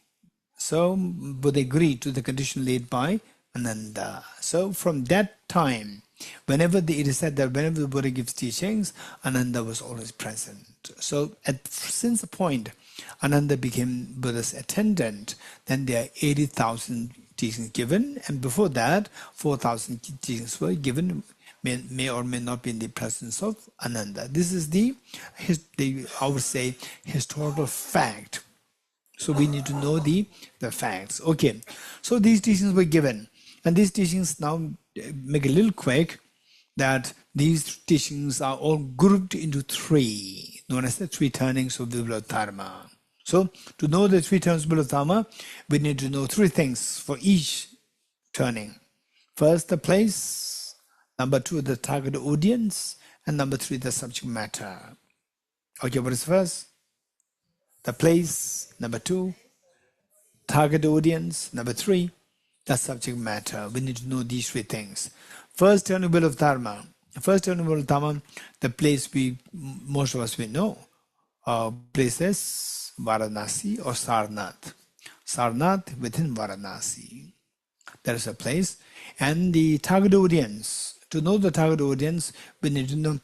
So Buddha agreed to the condition laid by Ananda. So from that time, it is said that whenever the Buddha gives teachings, Ananda was always present. So since the point Ananda became Buddha's attendant, then there are 80,000 teachings given, and before that 4,000 teachings were given, may or may not be in the presence of Ananda. This is I would say, historical fact. So we need to know the facts. Okay, so these teachings were given, and these teachings now make a little quick that these teachings are all grouped into three, known as the three turnings of the wheel of Dharma. So to know the three turnings of the wheel of Dharma, we need to know three things for each turning. First, the place. Number two, the target audience. And number three, the subject matter. Okay, what is first? The place. Number two, target audience. Number three, the subject matter. We need to know these three things. First turning wheel of Dharma. First turning wheel of Dharma, the place most of us we know. Places Varanasi or Sarnath. Sarnath within Varanasi. That is a place. And the target audience. To know the target audience, we need to know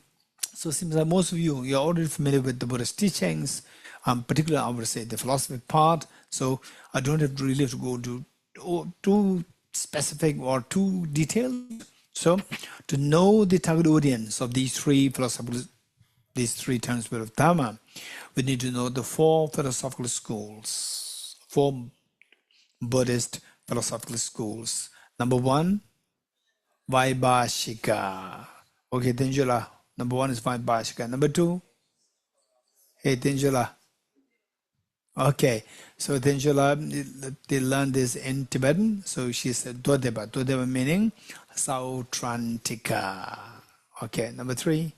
So it seems like most of you, you're already familiar with the Buddhist teachings, particularly I would say the philosophy part. So I don't have to really have to go to too specific or too detailed. So to know the target audience of these three philosophical, these three terms of Dharma, we need to know the four philosophical schools, four Buddhist philosophical schools. Number one, Vaibhashika. Okay, Tenjula. Number one is Vaibhashika. Number two, hey Tenjula. Okay, so Tenjula, they learned this in Tibetan. So she said Dodeba. Dodeba meaning Sautrantika. Okay, number three,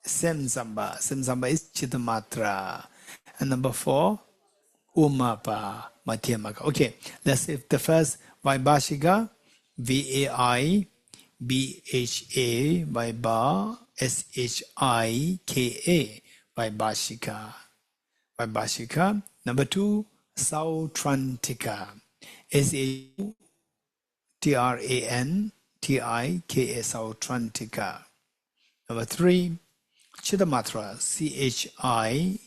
Semsamba. Semsamba is Chittamatra. And number four, Umapa Madhyamaka. Okay, let's see the first Vaibhashika, Vaibha, Vaibha, Shika, Vaibhashika. Vaibhashika. Number two, Sautrantika, Sautrantika, Sautrantika. Number three, Chittamatra, Chi,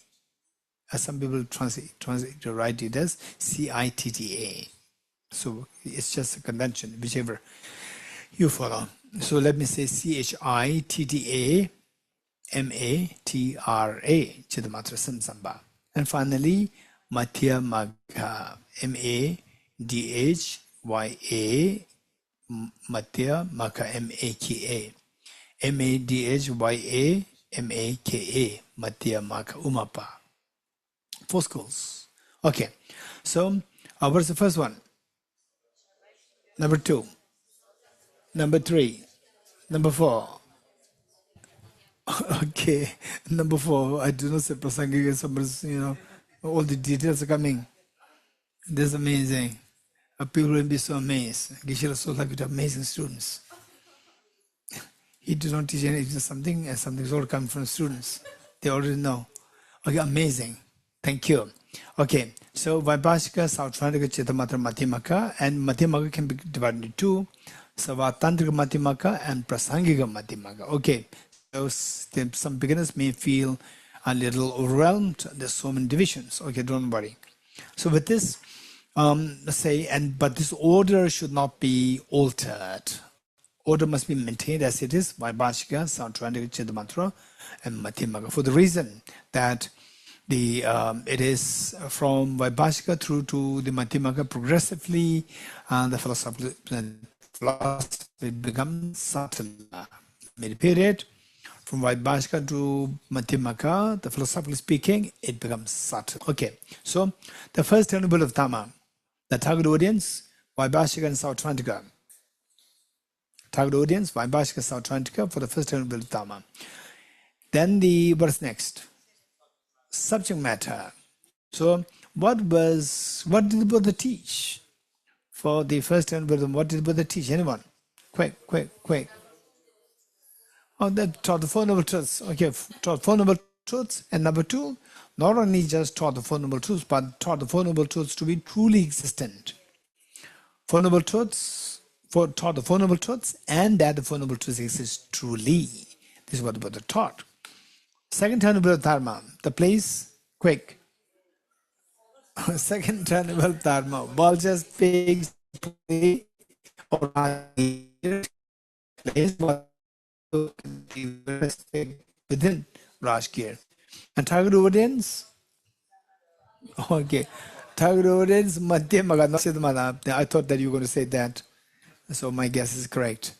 some people translate to write it as Citta. So it's just a convention, whichever you follow. So let me say Chitta Matra, Chittamatra Samsamba. And finally, Madhyamaka, Madhya, Madhyamaka, Madhya, Madhyamaka, Umapa. Four schools. Okay, so what's the first one? Number two, number three, number four. Okay, number four, I do not say Prasangika, all the details are coming. This is amazing. People will be so amazed. Geshe is so lucky to have amazing students. He does not teach anything, something, and something's all coming from students. They already know. Okay, amazing. Thank you. Okay, so Vaibhashika, Sautrantika, Chittamatra, Madhyamaka, and Madhyamaka can be divided into two, Savatantrika Madhyamaka and Prasangika Madhyamaka. Okay, so some beginners may feel a little overwhelmed. There's so many divisions. Okay, don't worry. So with this, let's say, but this order should not be altered. Order must be maintained as it is, Vaibhashika, Sautrantika, Chittamatra, and Madhyamaka, for the reason that it is from Vaibhashika through to the Madhyamaka progressively, and the philosophy becomes subtle. Mid-period, from Vaibhashika to Madhyamaka, the philosophically speaking, it becomes subtle. Okay, so the first tenet of Dhamma, the target audience, Vaibhashika and Sautrantika. Target audience, Vaibhashika, Sautrantika for the first tenet of Dhamma. Then what's next? Subject matter. So what did the Buddha teach for the first tenet Buddhism? What did the Buddha teach? Anyone? Quick. Oh, that taught the Four Noble Truths. Okay, taught Four Noble Truths. And number two, not only just taught the Four Noble Truths, but taught the Four Noble Truths to be truly existent. Four Noble Truths, taught the Four Noble Truths, and that the Four Noble Truths exist truly. This is what the Buddha taught. Second tenet of Dharma, the place, quick. Second tenet of Dharma, vultures, pigs, play, or place within Rajgir. And target audience, okay. Target audience, Madhyamaka, not Chittamatra. I thought that you were going to say that. So my guess is correct.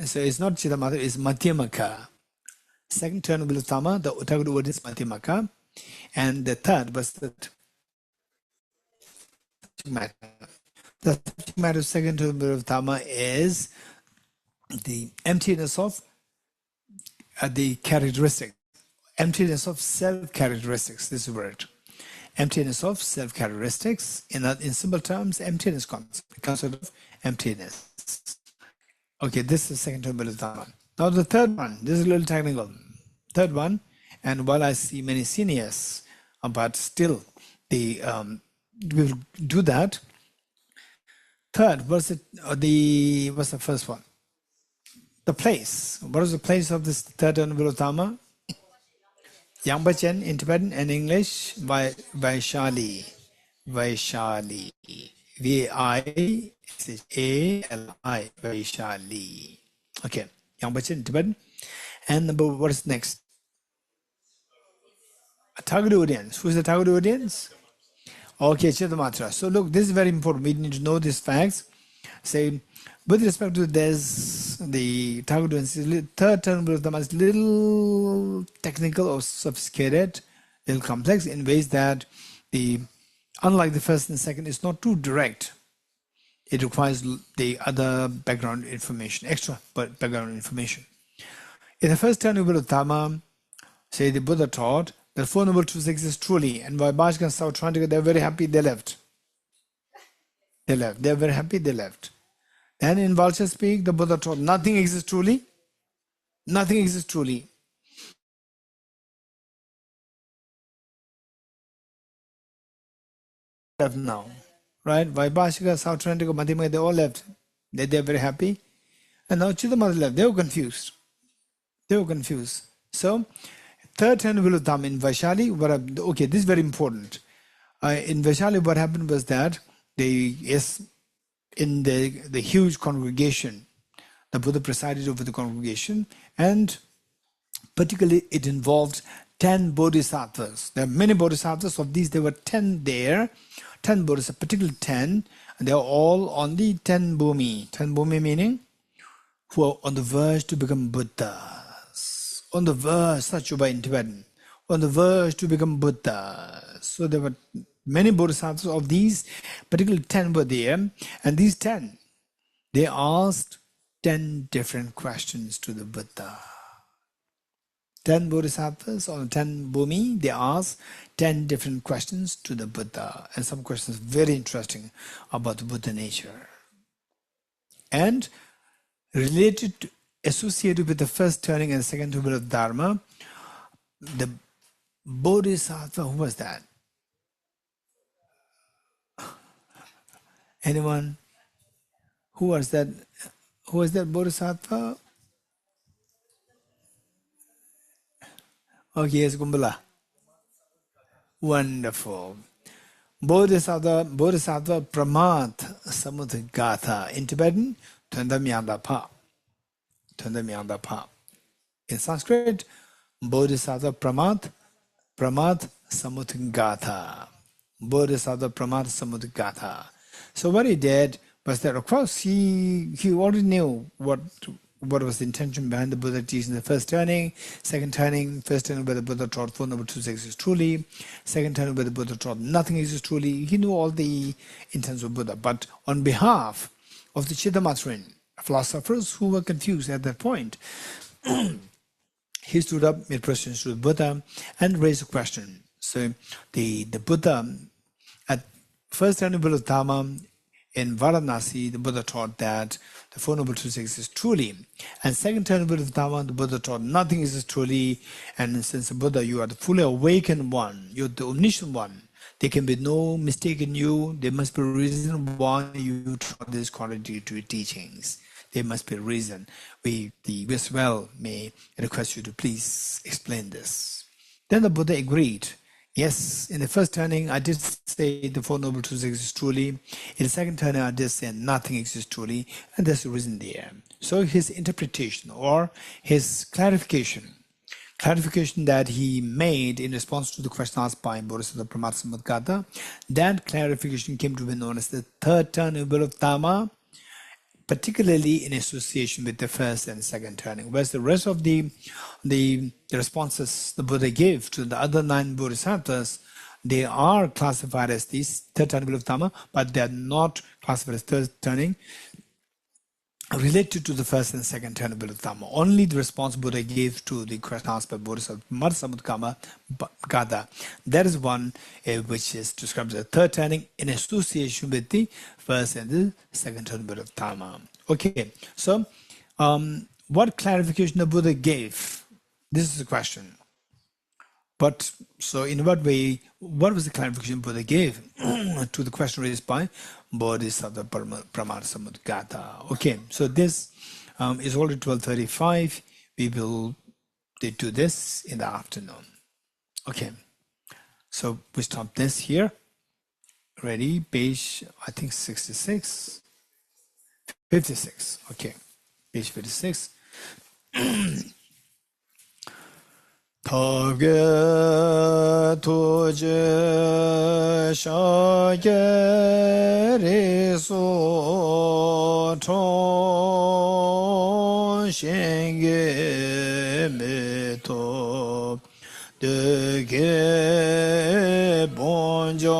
So it's not Chittamatra, it's Madhyamaka. Second tenet of Dhamma, the target audience is Madhyamaka. And the third was the subject matter. The subject matter of second tenet of Dhamma is the emptiness of the characteristic, emptiness of self-characteristics, this word. Emptiness of self-characteristics, in simple terms, emptiness concept of emptiness. Okay, this is the second tenet of Dhamma. Now the third one, this is a little technical. Third one, and while I see many seniors, but still we will do that. Third, what's the first one? the place. What is the place of this third Noble Dharma? Yangbachen in Tibetan and English by Vaishali. Vaishali. V-I-A-L-I. Vaishali. Okay. Yangbachen in Tibetan. And number, what is next? A target audience. Who is the target audience? Okay, Chittamatra. So look, this is very important. We need to know these facts. Say, with respect to this, the target audience, third term of Dharma is little technical or sophisticated, little complex in ways that unlike the first and second, it's not too direct. It requires the other background information, extra background information. In the first term of Dharma, say the Buddha taught that Four Noble Truths exist truly, and Vaibhashika and Sautrantika, they're very happy they left. They left. They're very happy they left. And in Vulture Speak, the Buddha taught nothing exists truly. Nothing exists truly. Left now. Right? Vaibhashika, Sautrantika, Madhyamaka, they all left. They're very happy. And now Chittamatra left. They were confused. They were confused. So, third and will Dhamma in Vaishali, okay, this is very important. In Vaishali, what happened was that in the huge congregation, the Buddha presided over the congregation, and particularly it involved 10 bodhisattvas. There are many bodhisattvas. Of these, there were 10 there, 10 bodhisattvas, particularly 10, and they are all on the 10 bhumi. 10 bhumi meaning who are on the verge to become Buddhas. On the verge, Sachuba in Tibetan, on the verge to become Buddhas. So there were many bodhisattvas. Of these, particularly 10 were there, and these 10, they asked 10 different questions to the Buddha. 10 bodhisattvas on 10 bhumi, they asked 10 different questions to the Buddha, and some questions very interesting about the Buddha nature. And related, associated with the first turning and second turning of Dharma, the bodhisattva, who was that? Anyone? Who was that? Who was that bodhisattva? Okay, yes, Kumbhala. Wonderful. Bodhisattva Pramat Samudgatha. In Tibetan, Tundamyandapa. Tundamyandapa. In Sanskrit, Bodhisattva Pramat Samudgatha. Bodhisattva Pramat Samudgatha. So what he did was that, of course, he already knew what was the intention behind the Buddha teaching. The first turning, second turning, first turning where the Buddha taught Four Noble Truths exist truly, second turning where the Buddha taught nothing exists truly. He knew all the intents of Buddha. But on behalf of the Chittamatrin philosophers who were confused at that point, he stood up, made questions to the Buddha, and raised a question. So the Buddha, at first turning of Dharma, in Varanasi, the Buddha taught that the Four Noble Truths exist truly. And second turn of Dharma, the Buddha taught nothing exists truly. And since the Buddha, you are the fully awakened one, you're the omniscient one. There can be no mistake in you. There must be a reason why you taught this quality to your teachings. There must be a reason. We as well may request you to please explain this. Then the Buddha agreed. Yes, in the first turning, I did say the Four Noble Truths exist truly. In the second turning, I did say nothing exists truly, and there's a reason there. So his interpretation or his clarification that he made in response to the question asked by Bodhisattva Pramatsamudgata, that clarification came to be known as the third turning of Dharma, particularly in association with the first and second turning. Whereas the rest of the responses the Buddha gave to the other 9 bodhisattvas, they are classified as these third turning of Dharma, but they are not classified as third turning related to the first and second turning of Dharma. Only the response Buddha gave to the question asked by Bodhisattva Pramatsamudgata, that is one which is described as a third turning in association with the first and the second turning of Dharma. Okay, so what clarification the Buddha gave? This is the question. But so in what way, what was the clarification Buddha gave to the question raised by Bodhisattva Pramatsamudgata? Okay, so this It's already 12:35. We will do this in the afternoon. Okay, so we stop this here. Ready? Page, I think 66, 56. Okay, page 56. Tage toje shageri so chon shenge meto de ge bonjombo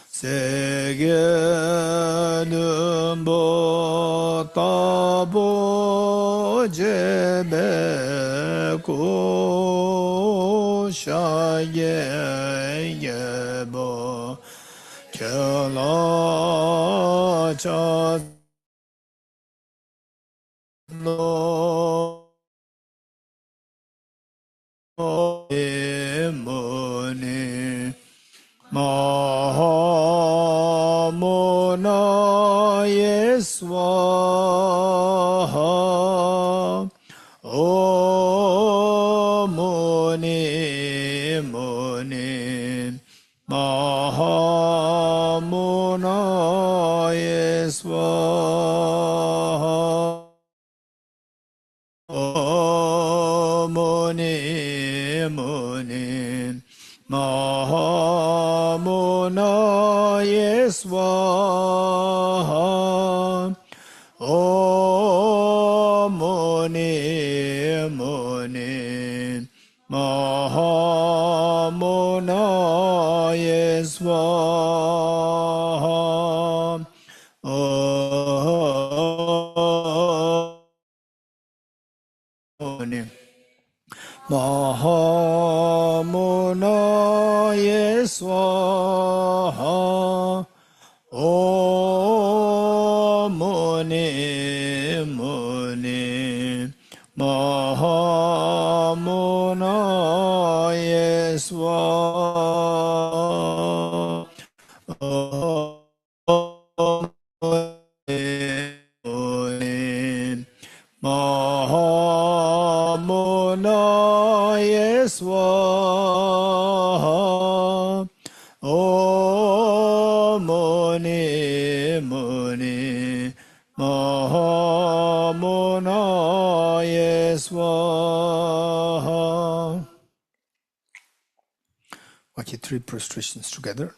sege numbo tabo jebe ko shaye yebo kela cha lo moni Mahamona Yeswaha Om Muni Muni Mahamona Yeswaha Om Muni Muni Mahamona Yeswaha Om Muni Muni Mahamona Yeswaha Om Muni Mahamona Yeswaha Om Muni Muni Mahamona Yeswaha Om Muni Mahamona Yeswaha Om Muni Muni Mahamona Yeswaha. Okay, 3 prostrations together.